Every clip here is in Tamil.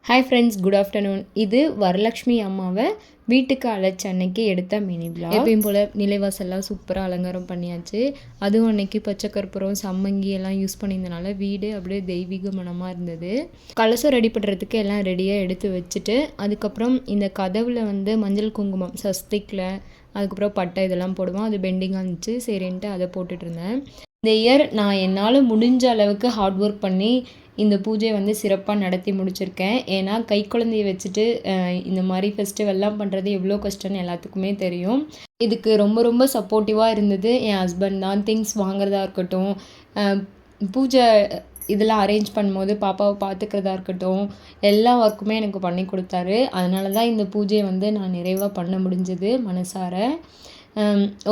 Hi friends, good afternoon. இது வரலக்ஷ்மி அம்மாவை வீட்டுக்கு அழைச்ச அன்னைக்கு எடுத்த மினி விளாக். எப்பயும் போல் நிலைவாசல்லாம் சூப்பராக அலங்காரம் பண்ணியாச்சு. அதுவும் அன்னைக்கு பச்சை கற்பூரம், சம்மங்கி எல்லாம் யூஸ் பண்ணியிருந்தனால வீடு அப்படியே தெய்வீக மனமாக இருந்தது. கலசம் ரெடி பண்ணுறதுக்கு எல்லாம் ரெடியாக எடுத்து வச்சுட்டு, அதுக்கப்புறம் இந்த கதவில் வந்து மஞ்சள் குங்குமம் சஸ்திக்கில், அதுக்கப்புறம் பட்டை இதெல்லாம் போடுவோம். அது பெண்டிங்காக இருந்துச்சு, சரின்ட்டு அதை போட்டுட்டு இருந்தேன். இந்த இயர் நான் என்னால் முடிஞ்ச அளவுக்கு ஹார்ட் ஒர்க் பண்ணி இந்த பூஜையை வந்து சிறப்பாக நடத்தி முடிச்சிருக்கேன். ஏன்னா கை குழந்தைய வச்சுட்டு இந்த மாதிரி ஃபெஸ்டிவல்லாம் பண்ணுறது எவ்வளோ கஷ்டம்னு எல்லாத்துக்குமே தெரியும். இதுக்கு ரொம்ப ரொம்ப சப்போர்ட்டிவாக இருந்தது என் ஹஸ்பண்ட் தான். திங்ஸ் வாங்குறதா இருக்கட்டும், பூஜை இதெல்லாம் அரேஞ்ச் பண்ணும்போது பாப்பாவை பார்த்துக்கிறதா இருக்கட்டும், எல்லா ஒர்க்குமே எனக்கு பண்ணி கொடுத்தாரு. அதனால தான் இந்த பூஜையை வந்து நான் நிறைவாக பண்ண முடிஞ்சது மனசார.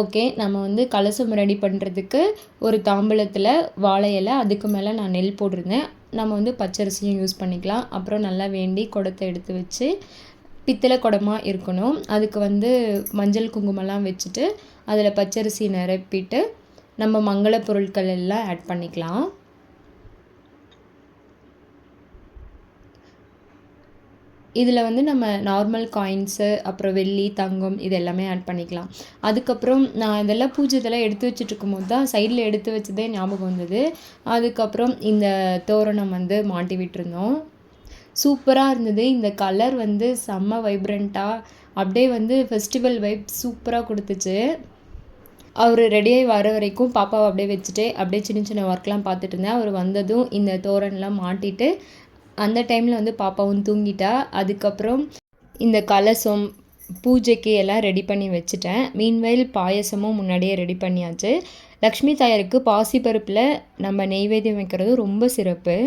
ஓகே, நம்ம வந்து கலசம் ரெடி பண்ணுறதுக்கு ஒரு தாம்பூலத்தில் வாழை இலை, அதுக்கு மேலே நான் நெல் போட்டிருந்தேன். நம்ம வந்து பச்சரிசியும் யூஸ் பண்ணிக்கலாம். அப்புறம் நல்லா வேண்டி குடத்தை எடுத்து வச்சு, பித்தளை குடமாக இருக்கணும். அதுக்கு வந்து மஞ்சள் குங்குமம்லாம் வச்சுட்டு அதில் பச்சரிசி நிரப்பிட்டு நம்ம மங்கள பொருட்கள் எல்லாம் ஆட் பண்ணிக்கலாம். இதில் வந்து நம்ம நார்மல் காயின்ஸு, அப்புறம் வெள்ளி, தங்கம் இது எல்லாமே ஆட் பண்ணிக்கலாம். அதுக்கப்புறம் நான் இதெல்லாம் பூஜை இதெல்லாம் எடுத்து வச்சுட்ருக்கும்போது தான் சைடில் எடுத்து வச்சதே ஞாபகம் வந்தது. அதுக்கப்புறம் இந்த தோரணம் வந்து மாட்டி விட்டுருந்தோம். சூப்பராக இருந்தது. இந்த கலர் வந்து செம்ம வைப்ரண்ட்டாக அப்படியே வந்து ஃபெஸ்டிவல் வைப் சூப்பராக கொடுத்துச்சு. அவர் ரெடியாகி வர வரைக்கும் பாப்பாவை அப்படியே வச்சுட்டு அப்படியே சின்ன சின்ன ஒர்க்லாம் பார்த்துட்டு இருந்தேன். அவர் வந்ததும் இந்த தோரணெலாம் மாட்டிட்டு அந்த டைமில் வந்து பாப்பாவும் தூங்கிட்டா. அதுக்கப்புறம் இந்த கலசம் பூஜைக்கு எல்லாம் ரெடி பண்ணி வச்சுட்டேன். மீன்வைல் பாயசமும் முன்னாடியே ரெடி பண்ணியாச்சு. லக்ஷ்மி தாயாருக்கு பாசிப்பருப்பில் நம்ம நெய்வேத்தியம் வைக்கிறது ரொம்ப சிறப்பு.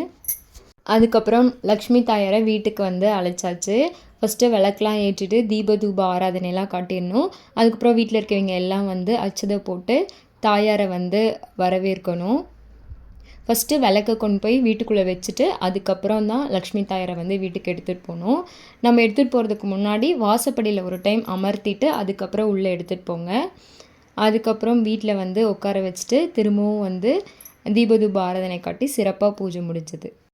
அதுக்கப்புறம் லக்ஷ்மி தாயாரை வீட்டுக்கு வந்து அழைச்சாச்சு. ஃபஸ்ட்டு விளக்கெலாம் ஏற்றிட்டு தீப ஆராதனையெல்லாம் காட்டிடணும். அதுக்கப்புறம் வீட்டில் இருக்கவங்க எல்லாம் வந்து அச்சதை போட்டு தாயாரை வந்து வரவேற்கணும். ஃபஸ்ட்டு விளக்க கொண்டு போய் வீட்டுக்குள்ளே வச்சுட்டு அதுக்கப்புறம் தான் லக்ஷ்மி தாயாரை வந்து வீட்டுக்கு எடுத்துகிட்டு போகணும். நம்ம எடுத்துகிட்டு போகிறதுக்கு முன்னாடி வாசப்படியில் ஒரு டைம் அமர்த்திட்டு அதுக்கப்புறம் உள்ளே எடுத்துகிட்டு போங்க. அதுக்கப்புறம் வீட்டில் வந்து உட்கார வச்சுட்டு திரும்பவும் வந்து தீப ஆராதனை காட்டி சிறப்பாக பூஜை முடிஞ்சது.